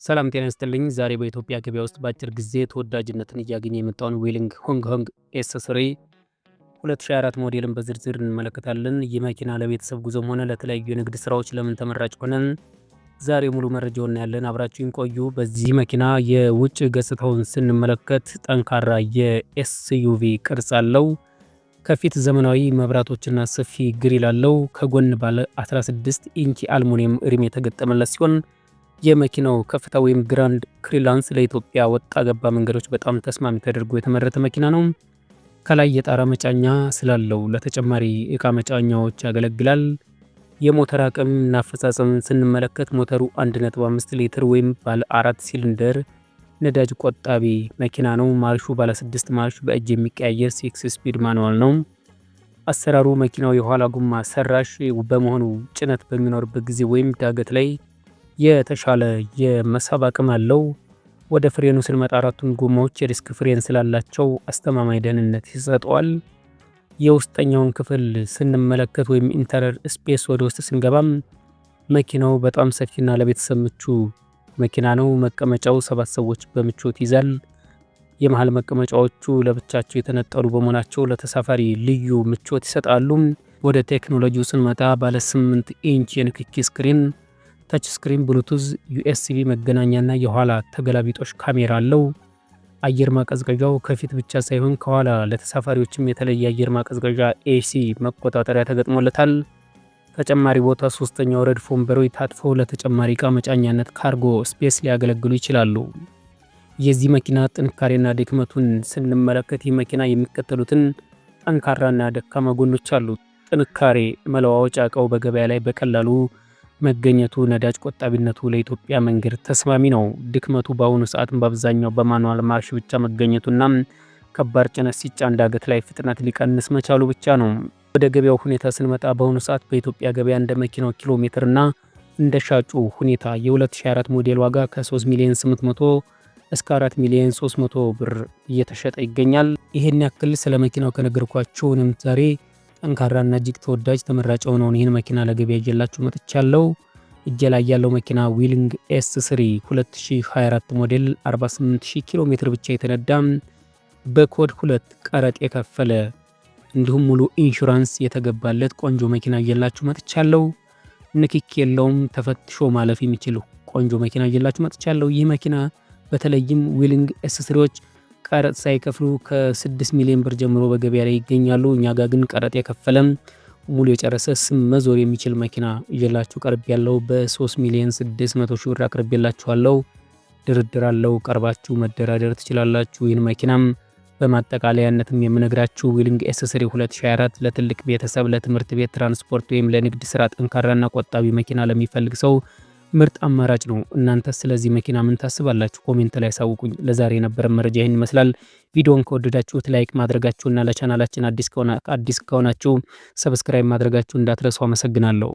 ሰላም ጤና ይስጥልኝ። ዛሬ በኢትዮጵያ ገበያ ውስጥ በአጭር ጊዜ ተወዳጅነትን እያገኘ የመጣውን ዌሊንግ ሆንግ ኮንግ ኤስ3 2024 ሞዴልን በዝርዝር እንመለከታለን። ይህ መኪና ለቤተሰብ ጉዞም ሆነ ለተለያዩ የንግድ ስራዎች ለምን ተመራጭ ሆነ? ዛሬ ሙሉ መረጃውን እናያለን። አብራችሁን ቆዩ። በዚህ መኪና የውጭ ገጽታውን ስንመለከት ጠንካራ የኤስዩቪ ቅርጽ አለው። ከፊት ዘመናዊ መብራቶችና ሰፊ ግሪል አለው። ከጎን ባለ 16 ኢንች አልሙኒየም ሪም የተገጠመለት ሲሆን የመኪናው ከፍታ ወይም ግራንድ ክሊራንስ ለኢትዮጵያ ወጣ ገባ መንገዶች በጣም ተስማሚ ተደርጎ የተመረተ መኪና ነው። ከላይ የጣራ መጫኛ ስላለው ለተጨማሪ እቃ መጫኛዎች ያገለግላል። የሞተር አቅም እና አፈጻጸም ስንመለከት ሞተሩ 1.5 ሊትር ወይም ባለ 4 ሲሊንደር ነዳጅ ቆጣቢ መኪና ነው። ማርሹ ባለ 6 ማርሽ በእጅ የሚቀያየር 6 ስፒድ ማኑዋል ነው። አሰራሩ መኪናው የኋላ ጎማ ሰራሽ በመሆኑ ጭነት በሚኖርበት ጊዜ ወይም ዳገት ላይ የተሻለ የመሳብ አቅም አለው። ወደ ፍሬኑ ስንመጣ አራቱን ጎማዎች የዲስክ ፍሬን ስላላቸው አስተማማኝ ደህንነት ይሰጠዋል። የውስጠኛውን ክፍል ስንመለከት ወይም ኢንተሪየር ስፔስ ወደ ውስጥ ስንገባም መኪናው በጣም ሰፊና ለቤተሰብ ምቹ መኪና ነው። መቀመጫው 7 ሰዎች በምቾት ይዛል። የመሃል መቀመጫዎቹ ለብቻቸው የተነጠሉ በመሆናቸው ለተሳፋሪ ልዩ ምቾት ይሰጣሉ። ወደ ቴክኖሎጂው ስንመጣ ባለ 8 ኢንች የንክኪ ስክሪን፣ ታች ስክሪን፣ ብሉቱዝ፣ ዩኤስቢ መገናኛና የኋላ ተገላቢጦሽ ካሜራ አለው። አየር ማቀዝቀዣው ከፊት ብቻ ሳይሆን ከኋላ ለተሳፋሪዎችም የተለየ አየር ማቀዝቀዣ ኤሲ መቆጣጠሪያ ተገጥሞለታል። ተጨማሪ ቦታ ሶስተኛው ረድፍ ወንበሮች ታጥፈው ለተጨማሪ እቃ መጫኛነት ካርጎ ስፔስ ሊያገለግሉ ይችላሉ። የዚህ መኪና ጥንካሬና ድክመቱን ስንመለከት ይህ መኪና የሚከተሉትን ጠንካራና ደካማ ጎኖች አሉት። ጥንካሬ፣ መለዋወጫ እቃው በገበያ ላይ በቀላሉ መገኘቱ፣ ነዳጅ ቆጣቢነቱ ለኢትዮጵያ መንገድ ተስማሚ ነው። ድክመቱ በአሁኑ ሰዓት በአብዛኛው በማኑዋል ማርሽ ብቻ መገኘቱና ከባድ ጭነት ሲጫን ዳገት ላይ ፍጥነት ሊቀንስ መቻሉ ብቻ ነው። ወደ ገበያው ሁኔታ ስንመጣ በአሁኑ ሰዓት በኢትዮጵያ ገበያ እንደ መኪናው ኪሎ ሜትርና እንደ ሻጩ ሁኔታ የ2024 ሞዴል ዋጋ ከ3 ሚሊዮን 800 እስከ 4 ሚሊዮን 300 ብር እየተሸጠ ይገኛል። ይሄን ያክል ስለ መኪናው ከነገርኳችሁ ዛሬ ጠንካራና እጅግ ተወዳጅ ተመራጭ የሆነውን ይህን መኪና ለገበያ ይዤላችሁ መጥቻለሁ። እጄ ላይ ያለው መኪና ዌሊንግ ኤስ3 2024 ሞዴል 48000 ኪሎ ሜትር ብቻ የተነዳ በኮድ 2 ቀረጥ የከፈለ እንዲሁም ሙሉ ኢንሹራንስ የተገባለት ቆንጆ መኪና ይዤላችሁ መጥቻለሁ። ንክክ የለውም፣ ተፈትሾ ማለፍ የሚችል ቆንጆ መኪና ይዤላችሁ መጥቻለሁ። ይህ መኪና በተለይም ዌሊንግ ኤስ3ዎች ቀረጥ ሳይከፍሉ ከ6 ሚሊዮን ብር ጀምሮ በገበያ ላይ ይገኛሉ። እኛ ጋር ግን ቀረጥ የከፈለም ሙሉ የጨረሰ ስም መዞር የሚችል መኪና ይዤላችሁ ቀርብ ያለው በ3 ሚሊዮን 600 ሺህ ብር አቅርቤላችኋለሁ። ድርድር አለው፣ ቀርባችሁ መደራደር ትችላላችሁ። ይህን መኪናም በማጠቃለያነትም የምነግራችሁ ዌሊንግ ኤስ3 2024 ለትልቅ ቤተሰብ፣ ለትምህርት ቤት ትራንስፖርት ወይም ለንግድ ስራ ጠንካራና ቆጣቢ መኪና ለሚፈልግ ሰው ምርጥ አማራጭ ነው። እናንተ ስለዚህ መኪና ምን ታስባላችሁ? ኮሜንት ላይ አሳውቁኝ። ለዛሬ የነበረ መረጃ ይህን ይመስላል። ቪዲዮን ከወደዳችሁት ላይክ ማድረጋችሁና ለቻናላችን አዲስ ከሆናችሁ ሰብስክራይብ ማድረጋችሁ እንዳትረሱ። አመሰግናለሁ።